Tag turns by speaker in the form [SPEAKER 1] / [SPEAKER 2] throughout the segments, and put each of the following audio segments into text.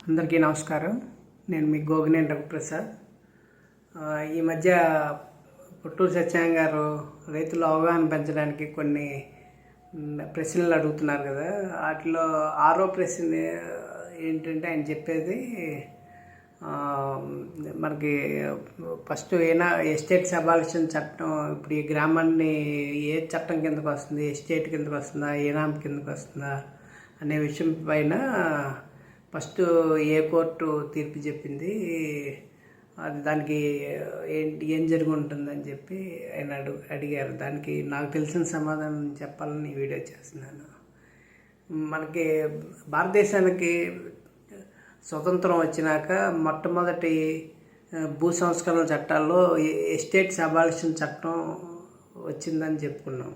[SPEAKER 1] అందరికీ నమస్కారం. నేను మీ గోగినేని రఘుప్రసాద్. ఈ మధ్య పుట్టూరు సత్యనారాయణ గారు రైతుల అవగాహన పెంచడానికి కొన్ని ప్రశ్నలు అడుగుతున్నారు కదా. వాటిలో ఆరో ప్రశ్న ఏంటంటే ఆయన చెప్పేది మనకి ఫస్ట్ ఎస్టేట్స్ అబాలిషన్ చట్టం ఇప్పుడు ఈ గ్రామాన్ని ఏ చట్టం కిందకు వస్తుంది, ఎస్టేట్ కిందకు వస్తుందా, ఏనాం కిందకు వస్తుందా అనే విషయం పైన ఫస్ట్ ఏ కోర్టు తీర్పు చెప్పింది, అది దానికి ఏం జరిగి ఉంటుందని చెప్పి ఆయన అడిగారు. దానికి నాకు తెలిసిన సమాధానం చెప్పాలని ఈ వీడియో చేస్తున్నాను. మనకి భారతదేశానికి స్వతంత్రం వచ్చినాక మొట్టమొదటి భూ సంస్కరణ చట్టాల్లో ఎస్టేట్స్ అబాలిషన్ చట్టం వచ్చిందని చెప్పుకున్నాం.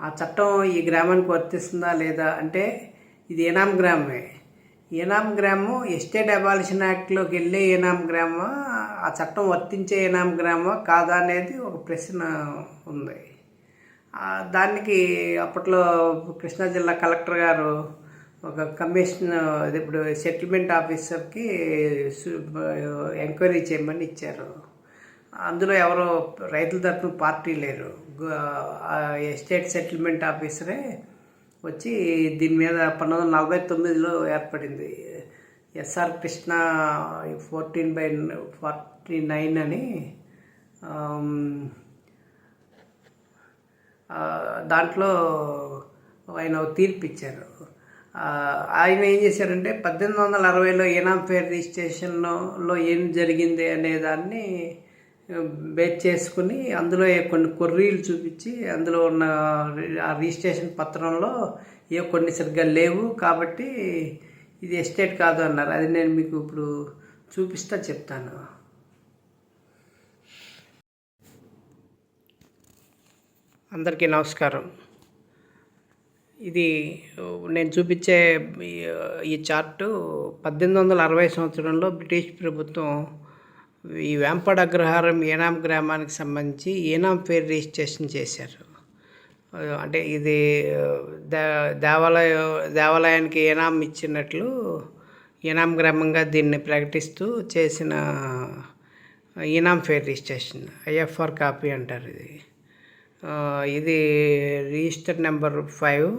[SPEAKER 1] ఆ చట్టం ఈ గ్రామానికి వర్తిస్తుందా లేదా అంటే ఇది ఏనాం గ్రామమే. ఏనాం గ్రామం ఎస్టేట్ అబాలిషన్ యాక్ట్లోకి వెళ్ళే ఏనాం గ్రామం, ఆ చట్టం వర్తించే ఏనాం గ్రామం కాదా అనేది ఒక ప్రశ్న ఉంది. దానికి అప్పట్లో కృష్ణా జిల్లా కలెక్టర్ గారు ఒక కమిషన్, ఇప్పుడు సెటిల్మెంట్ ఆఫీసర్కి ఎంక్వైరీ చేయమని ఇచ్చారు. అందులో ఎవరో రైతుల తరఫున పార్టీ లేరు. ఎస్టేట్ సెటిల్మెంట్ ఆఫీసరే వచ్చి దీని మీద 1949లో ఏర్పడింది ఎస్ఆర్ కృష్ణ 14/49 అని. దాంట్లో ఆయన తీర్పు ఇచ్చారు. ఆయన ఏం చేశారంటే 1860లో ఏనాం ఫేర్ రిజిస్ట్రేషన్లో ఏం జరిగింది అనే దాన్ని బేస్ చేసుకుని అందులో కొన్ని కొర్రీలు చూపించి అందులో ఉన్న ఆ రిజిస్ట్రేషన్ పత్రంలో కొన్ని సరిగ్గా లేవు కాబట్టి ఇది ఎస్టేట్ కాదు అన్నారు. అది నేను మీకు ఇప్పుడు చెప్తాను. అందరికీ నమస్కారం. ఇది నేను చూపించే ఈ చార్టు 1860 సంవత్సరంలో బ్రిటిష్ ప్రభుత్వం ఈ వేంపడ అగ్రహారం ఏనాం గ్రామానికి సంబంధించి ఏనాం ఫేర్ రిజిస్ట్రేషన్ చేశారు. అంటే ఇది దేవాలయానికి ఏనాం ఇచ్చినట్లు ఏనాం గ్రామంగా దీన్ని ప్రకటిస్తూ చేసిన ఏనాం ఫేర్ రిజిస్ట్రేషన్, ఐఎఫ్ఆర్ కాపీ అంటారు. ఇది register number 5,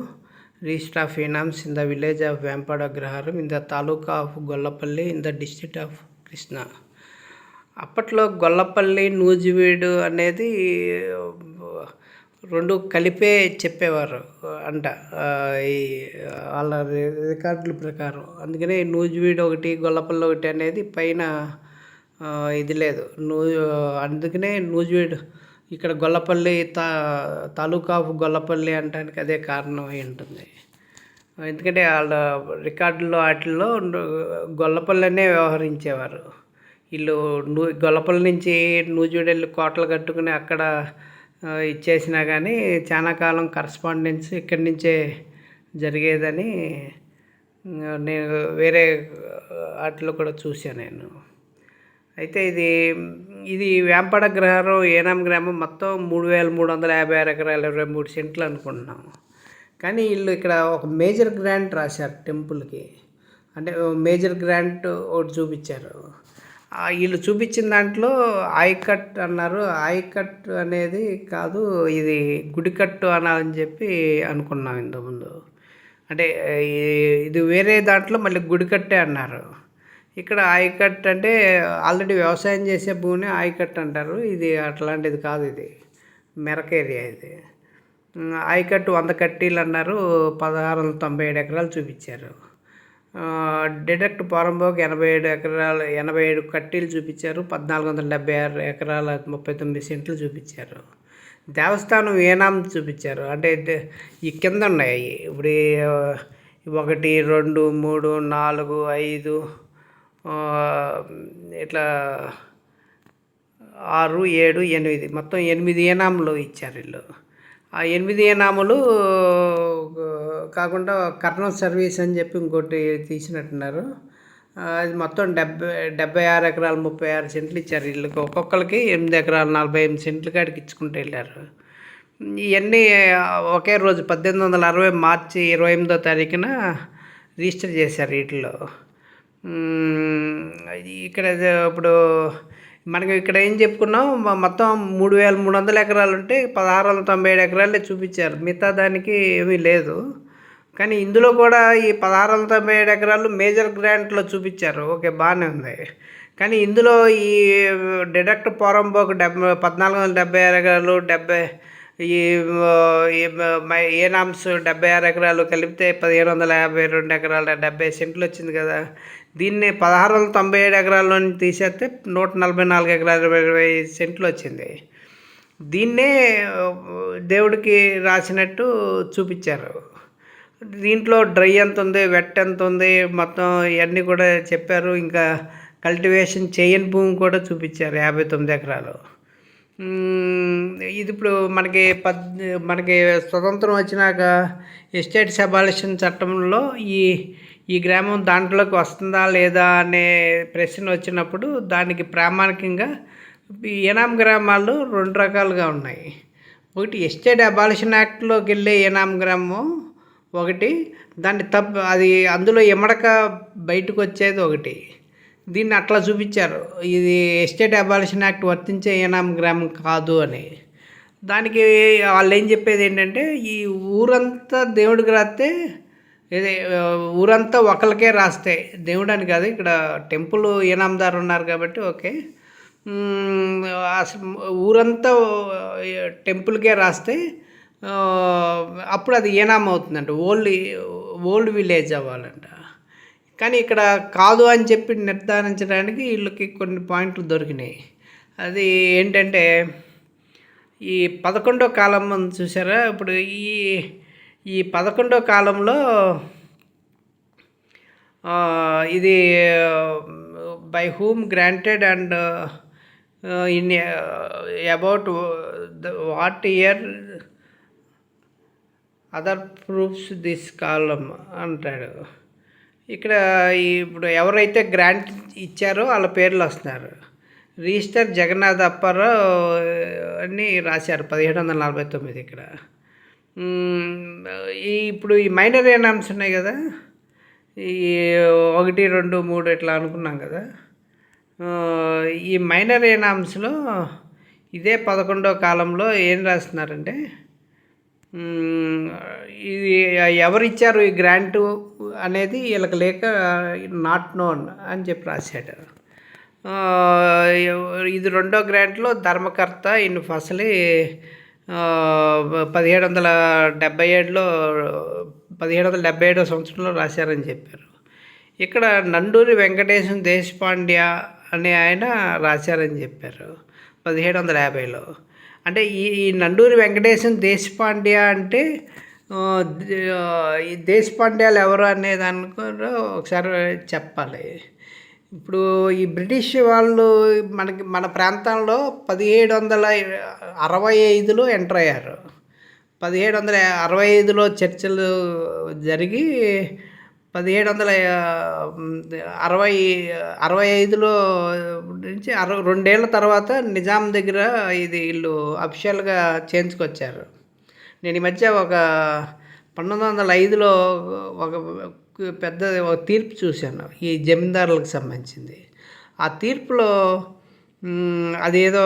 [SPEAKER 1] register of inams in the village of Vempada Agraharam in the taluka of Gollapalli in the district of Krishna. అప్పట్లో గొల్లపల్లి, నూజివీడు అనేది రెండు కలిపే చెప్పేవారు అంట ఈ వాళ్ళ రికార్డుల ప్రకారం. అందుకనే నూజివీడు ఒకటి, గొల్లపల్లి ఒకటి అనేది పైన ఇది లేదు. అందుకనే నూజివీడు ఇక్కడ గొల్లపల్లి తాలూకా ఆఫ్ గొల్లపల్లి అనడానికి అదే కారణం అయి ఉంటుంది. ఎందుకంటే వాళ్ళ రికార్డుల్లో వాటిల్లో గొల్లపల్లి అనే వ్యవహరించేవారు. వీళ్ళు గొల్లపల్లి నుంచి నూజివీడు వెళ్ళి కోటలు కట్టుకుని అక్కడ ఇచ్చేసినా కానీ చాలా కాలం కరస్పాండెన్స్ ఇక్కడి నుంచే జరిగేదని నేను వేరే వాటిలో కూడా చూశాను నేను. అయితే ఇది వేంపడ అగ్రహారం ఏనాం గ్రామం మొత్తం 3356 ఎకరాలు 23 సెంట్లు అనుకుంటున్నాం. కానీ వీళ్ళు ఇక్కడ ఒక మేజర్ గ్రాంట్ రాశారు టెంపుల్కి. అంటే మేజర్ గ్రాంట్ ఒకటి చూపించారు. వీళ్ళు చూపించిన దాంట్లో ఆయకట్ అన్నారు. ఆయకట్ అనేది కాదు, ఇది గుడికట్టు అనాలని చెప్పి అనుకున్నాం ఇంతకుముందు. అంటే ఇది వేరే దాంట్లో మళ్ళీ గుడికట్టే అన్నారు. ఇక్కడ ఆయకట్ అంటే ఆల్రెడీ వ్యవసాయం చేసే భూమిని ఆయకట్ అంటారు. ఇది అట్లాంటిది కాదు, ఇది మెరక ఏరియా. ఇది ఆయకట్టు 100 కట్టీలు అన్నారు. 1697 ఎకరాలు చూపించారు. డిడక్ట్ పోరంబోక్ 87 కట్టీలు చూపించారు. 1476 ఎకరాల 39 సెంట్లు చూపించారు. దేవస్థానం ఏనాం చూపించారు. అంటే ఈ కింద ఉన్నాయి ఇప్పుడు 1, 2, 3, 4, 5 ఇట్లా 6, 7, 8 మొత్తం 8 ఏనాములు ఇచ్చారు వీళ్ళు. ఆ 8 ఏనాములు కాకుండా కర్నూలు సర్వీస్ అని చెప్పి ఇంకోటి తీసినట్టున్నారు. అది మొత్తం 76 ఎకరాలు 36 సెంట్లు ఇచ్చారు వీళ్ళకి. ఒక్కొక్కరికి 8 ఎకరాలు 48 సెంట్లు కాడికి ఇచ్చుకుంటూ వెళ్ళారు. ఇవన్నీ ఒకే రోజు 1860 మార్చి 28వ తారీఖున రిజిస్టర్ చేశారు వీటిలో. మ్, ఇక్కడ ఇప్పుడు మనకి ఇక్కడ ఏం చెప్పుకున్నాం, మొత్తం 3,300 ఎకరాలు ఉంటే 1,697 ఎకరాలే చూపించారు. మిగతా దానికి ఏమీ లేదు. కానీ ఇందులో కూడా ఈ 1,697 ఎకరాలు మేజర్ గ్రాంట్లో చూపించారు. ఓకే, బాగానే ఉంది. కానీ ఇందులో ఈ డిడక్ట్ పోరంబోకు 1,476 ఎకరాలు, ఈ ఏనామ్స్ 76 ఎకరాలు కలిపితే 1,752 ఎకరాలు, 70 సెంట్లు వచ్చింది కదా. దీన్ని 1,697 ఎకరాల్లో తీసేస్తే 144 ఎకరాలు 25 సెంట్లు వచ్చింది. దీన్నే దేవుడికి రాసినట్టు చూపించారు. దీంట్లో డ్రై ఎంత ఉంది, వెట్ ఎంత ఉంది, మొత్తం ఇవన్నీ కూడా చెప్పారు. ఇంకా కల్టివేషన్ చేయని భూమి కూడా చూపించారు, 59 ఎకరాలు. ఇది ఇప్పుడు మనకి స్వతంత్రం వచ్చినాక ఎస్టేట్స్ అబాలిషన్ చట్టంలో ఈ గ్రామం దాంట్లోకి వస్తుందా లేదా అనే ప్రశ్న వచ్చినప్పుడు దానికి ప్రామాణికంగా ఏనాం గ్రామాలు 2 రకాలుగా ఉన్నాయి. ఒకటి ఎస్టేట్ అబాలిషన్ యాక్ట్లోకి వెళ్ళే ఏనాం గ్రామం ఒకటి, దాన్ని అది అందులో ఎమడక బయటకు వచ్చేది ఒకటి. దీన్ని అట్లా చూపించారు, ఇది ఎస్టేట్ అబాలిషన్ యాక్ట్ వర్తించే ఏనాం గ్రామం కాదు అని. దానికి వాళ్ళు ఏం చెప్పేది ఏంటంటే, ఈ ఊరంతా దేవుడికి రాస్తే, ఇది ఊరంతా ఒకరికే రాస్తే, దేవుడు అని కాదు, ఇక్కడ టెంపుల్ ఏనాందారు ఉన్నారు కాబట్టి ఓకే, అసలు ఊరంతా టెంపుల్కే రాస్తే అప్పుడు అది ఏనాం అవుతుందంట, ఓల్డ్ విలేజ్ అవ్వాలంట. కానీ ఇక్కడ కాదు అని చెప్పి నిర్ధారించడానికి వీళ్ళకి కొన్ని పాయింట్లు దొరికినాయి. అది ఏంటంటే, ఈ 11వ కాలం చూసారా, ఇప్పుడు ఈ 11వ కాలంలో ఇది by whom granted and in about what year other proofs this కాలం అంటాడు. ఇక్కడ ఇప్పుడు ఎవరైతే గ్రాంట్ ఇచ్చారో వాళ్ళ పేర్లు వస్తున్నారు. రిజిస్టర్ జగన్నాథ్ అప్పారావు అని రాశారు 1749 ఇక్కడ. ఇప్పుడు ఈ మైనర్ ఏనామ్స్ ఉన్నాయి కదా, ఈ 1, 2, 3 ఇట్లా అనుకున్నాం కదా. ఈ మైనర్ ఏనామ్స్లో ఇదే 11వ కాలంలో ఏం రాస్తున్నారంటే, ఇది ఎవరిచ్చారు ఈ గ్రాంటు అనేది వీళ్ళకి లేక నాట్ నోన్ అని చెప్పి రాశాడు. ఇది 2వ గ్రాంట్లో ధర్మకర్త ఇన్ ఫసలి 1777 సంవత్సరంలో రాశారని చెప్పారు. ఇక్కడ నండూరి వెంకటేశం దేశపాండ్య అనే ఆయన రాశారని చెప్పారు 1750లో. అంటే ఈ నండూరి వెంకటేశం దేశపాండ్య అంటే ఈ దేశపాండ్యాలు ఎవరు అనేది కూడా ఒకసారి చెప్పాలి. ఇప్పుడు ఈ బ్రిటిష్ వాళ్ళు మన ప్రాంతంలో 1765లో ఎంటర్ అయ్యారు. 1765లో చర్చలు జరిగి 1765లో నుంచి 2 ఏళ్ళ తర్వాత నిజాం దగ్గర ఇది వీళ్ళు అఫిషియల్గా చేయించుకొచ్చారు. నేను ఈ మధ్య ఒక 1905లో ఒక పెద్ద తీర్పు చూశాను, ఈ జమీందారులకు సంబంధించింది. ఆ తీర్పులో అదేదో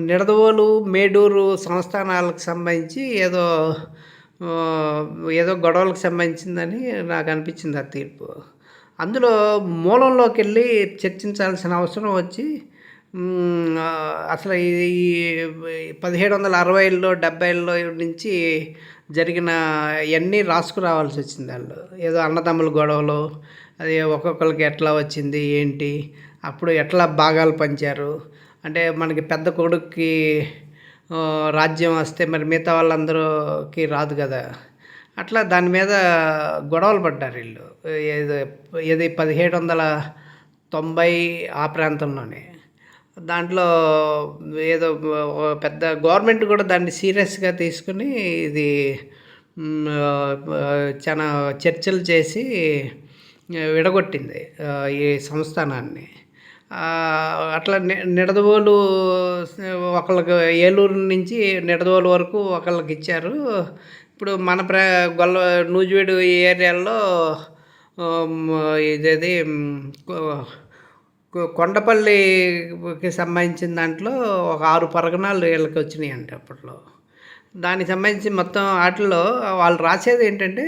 [SPEAKER 1] నిడదవోలు మేడూరు సంస్థానాలకు సంబంధించి ఏదో గొడవలకు సంబంధించిందని నాకు అనిపించింది ఆ తీర్పు. అందులో మూలంలోకి వెళ్ళి చర్చించాల్సిన అవసరం వచ్చి అసలు ఈ 1760లో 70లో నుంచి జరిగిన ఇవన్నీ రాసుకురావాల్సి వచ్చింది. వాళ్ళు ఏదో అన్నదమ్ముల గొడవలు, అది ఒక్కొక్కరికి ఎట్లా వచ్చింది ఏంటి, అప్పుడు ఎట్లా భాగాలు పంచారు, అంటే మనకి పెద్ద కొడుక్కి రాజ్యం వస్తే మరి మిగతా వాళ్ళందరికీ రాదు కదా, అట్లా దాని మీద గొడవలు పడ్డారు వీళ్ళు. ఏది 1790 ఆ ప్రాంతంలోనే. దాంట్లో ఏదో పెద్ద గవర్నమెంట్ కూడా దాన్ని సీరియస్గా తీసుకుని ఇది చాలా చర్చలు చేసి విడగొట్టింది ఈ సంస్థానాన్ని. అట్లా నిడదవోలు ఒకళ్ళకి, ఏలూరు నుంచి నిడదవోలు వరకు ఒకళ్ళకి ఇచ్చారు. ఇప్పుడు మన నూజివీడు ఏరియాలో ఆహ్, ఇదేది కొండపల్లికి సంబంధించిన దాంట్లో ఒక 6 పరగణాలు వీళ్ళకి వచ్చినాయంట అప్పట్లో. దానికి సంబంధించి మొత్తం ఆటిల్లో వాళ్ళు రాసేదేంటంటే,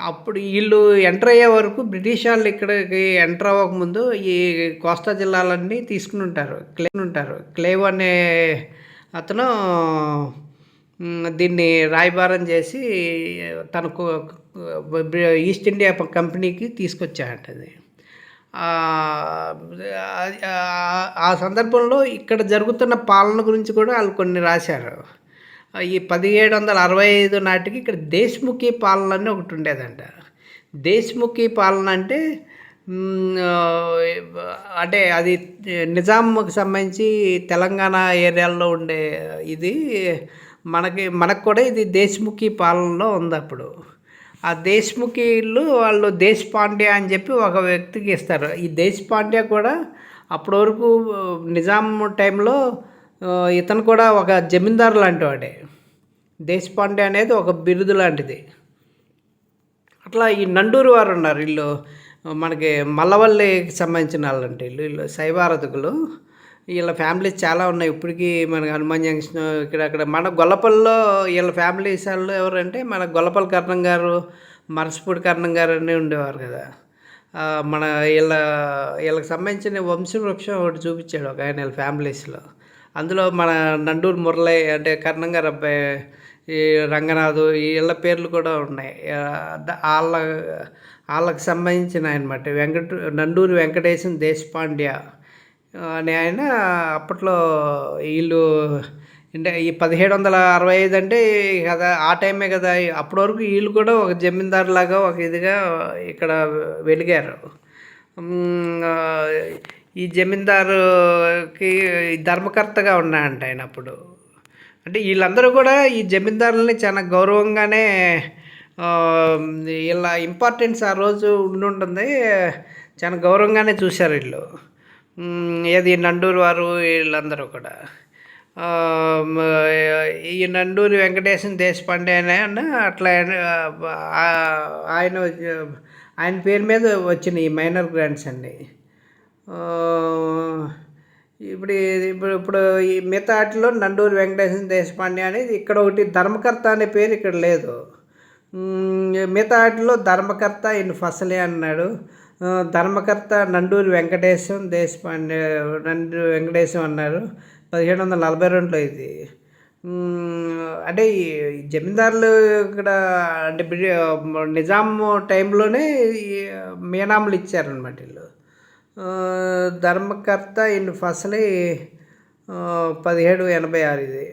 [SPEAKER 1] అప్పుడు ఈళ్ళు ఎంటర్ అయ్యే వరకు బ్రిటిష్ వాళ్ళు ఇక్కడికి ఎంటర్ అవ్వకముందు ఈ కోస్తా జిల్లాలన్నీ తీసుకునుంటారు. క్లేవ్ అనే అతను దీన్ని రాయబారం చేసి తనకు ఈస్ట్ ఇండియా కంపెనీకి తీసుకొచ్చాడట అది. ఆ సందర్భంలో ఇక్కడ జరుగుతున్న పాలన గురించి కూడా వాళ్ళు కొన్ని రాశారు. ఈ 1765 నాటికి ఇక్కడ దేశ్ముఖి పాలన అని ఒకటి ఉండేదంట. దేశ్ముఖి పాలన అంటే అంటే అది నిజాంకి సంబంధించి తెలంగాణ ఏరియాల్లో ఉండే ఇది మనకు కూడా ఇది దేశ్ముఖి పాలనలో ఉంది అప్పుడు. ఆ దేశ్ముఖిలు వాళ్ళు దేశపాండ్య అని చెప్పి ఒక వ్యక్తికి ఇస్తారు. ఈ దేశపాండ్య కూడా అప్పటి వరకు నిజాం టైంలో ఇతను కూడా ఒక జమీందారు లాంటి వాడే. దేశపాండే అనేది ఒక బిరుదు లాంటిది. అట్లా ఈ నండూరు వారు ఉన్నారు. వీళ్ళు మనకి మల్లవల్లికి సంబంధించిన వాళ్ళంటే వీళ్ళు శైవారాధకులు. వీళ్ళ ఫ్యామిలీస్ చాలా ఉన్నాయి ఇప్పటికీ. మనకి హనుమాన్ జంక్షన్ అక్కడ మన గొల్లపల్లిలో వీళ్ళ ఫ్యామిలీస్ వాళ్ళు ఎవరంటే మన గొల్లపల్లి కర్ణం గారు, మరసపూడి కర్ణం గారు అని ఉండేవారు కదా. మన వీళ్ళకి సంబంధించిన వంశవృక్షం ఒకటి చూపించాడు ఒక ఆయన వీళ్ళ ఫ్యామిలీస్లో. అందులో మన నండూరు మురళి అంటే కర్ణం గారు అబ్బాయి, ఈ రంగనాథు వీళ్ళ పేర్లు కూడా ఉన్నాయి. వాళ్ళకి సంబంధించిన అనమాట. నండూరి వెంకటేశం దేశపాండ్య అనే ఆయన అప్పట్లో వీళ్ళు అంటే ఈ 1765 అంటే కదా ఆ టైమే కదా. అప్పటి వరకు వీళ్ళు కూడా ఒక జమీందారు లాగా ఒక ఇదిగా ఇక్కడ వెలిగారు. ఈ జమీందారుకి ధర్మకర్తగా ఉన్నాయంట ఆయన అప్పుడు. అంటే వీళ్ళందరూ కూడా ఈ జమీందారులని చాలా గౌరవంగానే వీళ్ళ ఇంపార్టెన్స్ ఆ రోజు ఉండుంటుంది. చాలా గౌరవంగానే చూశారు వీళ్ళు. ఏది నండూరు వారు వీళ్ళందరూ కూడా. ఈ నండూరి వెంకటేశం దేశపాండే అనే అట్లా ఆయన పేరు మీద వచ్చినాయి ఈ మైనర్ గ్రాంట్స్ అన్నీ. ఇప్పుడు ఇప్పుడు ఈ మిగతా వాటిలో నండూరి వెంకటేశం దేశపాండే అనేది ఇక్కడ ఒకటి, ధర్మకర్త అనే పేరు ఇక్కడ లేదు. మిగతా వాటిలో ధర్మకర్త ఇన్ ఫసలే అన్నాడు. ధర్మకర్త నండూరి వెంకటేశం దేశపాండే, నండూరి వెంకటేశం అన్నారు. 1742లో ఇది. అంటే ఈ జమీందారులు ఇక్కడ అంటే నిజాం టైంలోనే మీనాములు ఇచ్చారనమాట వీళ్ళు. ధర్మకర్త ఇన్ ఫసలే 1786 ఇది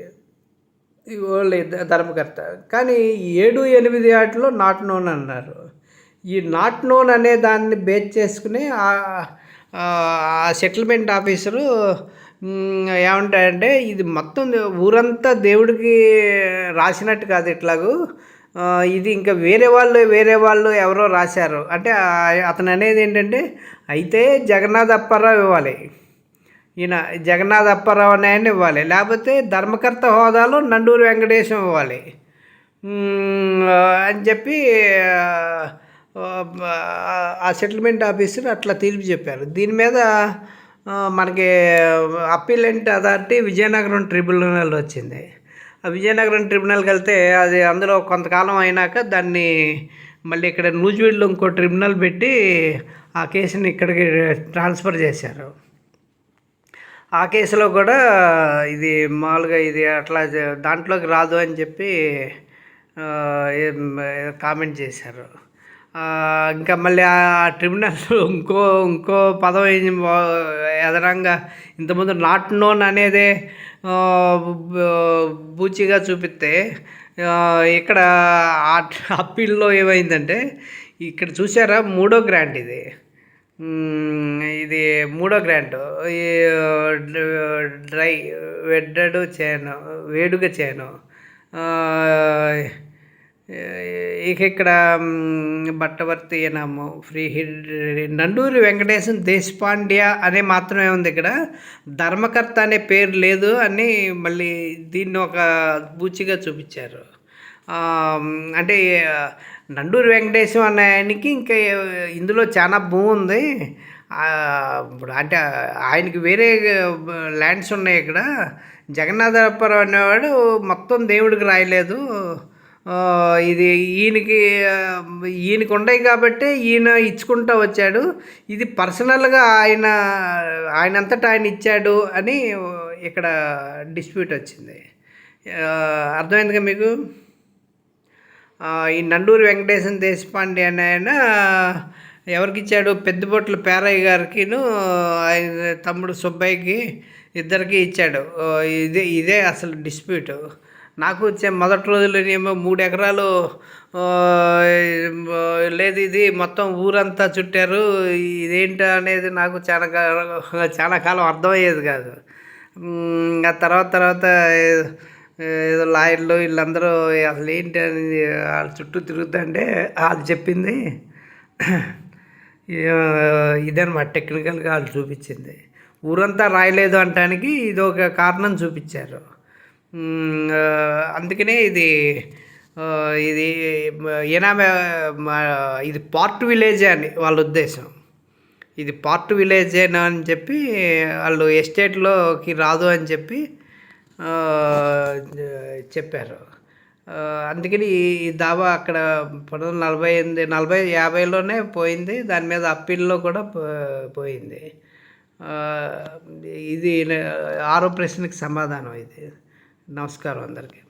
[SPEAKER 1] ఓన్లీ ధర్మకర్త. కానీ 7, 8 వాటిలో నాట్ నోన్ అన్నారు. ఈ నాట్ నోన్ అనే దాన్ని బేస్ చేసుకుని ఆ సెటిల్మెంట్ ఆఫీసరు ఏమంటాడంటే ఇది మొత్తం ఊరంతా దేవుడికి రాసినట్టు కాదు ఇట్లాగూ, ఇది ఇంకా వేరే వాళ్ళు ఎవరో రాశారు అంటే. అతను అనేది ఏంటంటే అయితే జగన్నాథ్ అప్పారావు ఇవ్వాలి, ఈయన జగన్నాథ్ అప్పారావు అనే ఆయన ఇవ్వాలి, లేకపోతే ధర్మకర్త హోదాలో నండూరి వెంకటేశం ఇవ్వాలి అని చెప్పి ఆ సెటిల్మెంట్ ఆఫీసర్ అట్లా తీర్పు చెప్పారు. దీని మీద మనకి అప్పీలెంట్ అథారిటీ విజయనగరం ట్రిబ్యునల్ వచ్చింది. ఆ విజయనగరం ట్రిబ్యునల్కి వెళ్తే అది అందులో కొంతకాలం అయినాక దాన్ని మళ్ళీ ఇక్కడ నూజివీడులో ఇంకో ట్రిబ్యునల్ పెట్టి ఆ కేసుని ఇక్కడికి ట్రాన్స్ఫర్ చేశారు. ఆ కేసులో కూడా ఇది మామూలుగా ఇది అట్లా దాంట్లోకి రాదు అని చెప్పి కామెంట్ చేశారు. ఇంకా మళ్ళీ ఆ ట్రిబ్యునల్ ఇంకో పదం అదనంగా ఇంతకుముందు నాట్ నోన్ అనేదే బూచిగా చూపిస్తే ఇక్కడ అప్పీల్లో ఏమైందంటే ఇక్కడ చూసారా 3వ గ్రాంట్ ఇది 3వ గ్రాంట్. ఈ డ్రై వెడ్డడు చేను వేడుక చేను ఇక ఇక్కడ బట్టవర్తి ఏనాము ఫ్రీ నండూరి వెంకటేశం దేశపాండ్య అనే మాత్రమే ఉంది. ఇక్కడ ధర్మకర్త అనే పేరు లేదు అని మళ్ళీ దీన్ని ఒక బూచిగా చూపించారు. అంటే నండూరి వెంకటేశం అనే ఆయనకి ఇంకా ఇందులో చాలా భూమి ఉంది. ఇప్పుడు అంటే ఆయనకి వేరే ల్యాండ్స్ ఉన్నాయి ఇక్కడ. జగన్నాథపురం అనేవాడు మొత్తం దేవుడికి రాయలేదు. ఇది ఈయనకి ఉన్నాయి కాబట్టి ఈయన ఇచ్చుకుంటూ వచ్చాడు. ఇది పర్సనల్గా ఆయనంతటా ఆయన ఇచ్చాడు అని ఇక్కడ డిస్ప్యూట్ వచ్చింది. అర్థమైందిగా మీకు. ఈ నండూరి వెంకటేశం దేశపాండే అనే ఆయన ఎవరికి ఇచ్చాడు? పెద్దబొట్ల పేరయ్య గారికిను ఆయన తమ్ముడు సుబ్బయ్యకి ఇద్దరికి ఇచ్చాడు. ఇదే అసలు డిస్ప్యూట్. నాకు వచ్చే మొదటి రోజుల్లోనేమో 3 ఎకరాలు లేదు, ఇది మొత్తం ఊరంతా చుట్టారు, ఇదేంటి అనేది నాకు చాలా కాలం అర్థమయ్యేది కాదు. ఆ తర్వాత ఏదో లాయర్లు వీళ్ళందరూ అసలు ఏంటి అని వాళ్ళ చుట్టూ తిరుగుతుంటే వాళ్ళు చెప్పింది ఇదన్నమాట. టెక్నికల్గా వాళ్ళు చూపించింది. ఊరంతా రాయలేదు అనటానికి ఇది ఒక కారణం చూపించారు. అందుకనే ఇది ఇది పార్ట్ విలేజే అని వాళ్ళ ఉద్దేశం. ఇది పార్ట్ విలేజేనా అని చెప్పి వాళ్ళు ఎస్టేట్లోకి రాదు అని చెప్పి చెప్పారు. అందుకని ఈ దావా అక్కడ 1948-50లోనే పోయింది. దాని మీద అప్పీల్లో కూడా పోయింది. ఇది 6వ ప్రశ్నకి సమాధానం ఇది. నమస్కారం అందరికీ.